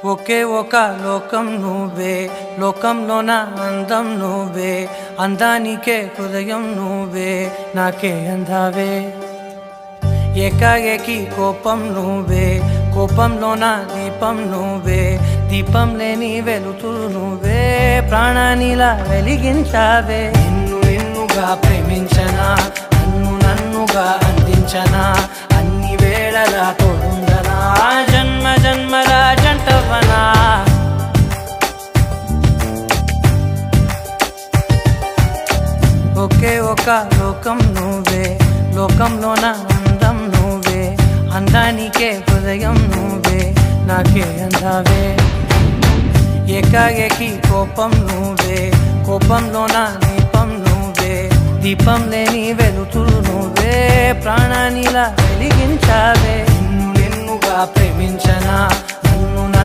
ఒకే ఒక లోకం నువ్వే, లోకంలోన అందం నువ్వే, అందానికే హృదయం నువ్వే, నాకే అందావే. ఏకాఏకి కోపం నువ్వే, కోపంలోన దీపం నువ్వే, దీపం లేని వెలుతురు నువ్వే, ప్రాణానిలా వెలిగించావే. నిన్నుగా ప్రేమించనా, నన్నుగా అందించనా, అన్ని వేళలా తోడుందనా, జన్మ జన్మల జంటవనా. ఒకే ఒక లోకం నువ్వే, లోకంలోన అందం నువ్వే, అందానికే హృదయం నువ్వే, నాకే అందావే. ఏకాఏకి కోపం నువ్వే, కోపంలోన దీపం నువ్వే, దీపం లేని వెలుతురు నువ్వే, ప్రాణానిలా వెలిగించావే. నిన్నుగా ప్రేమించనా,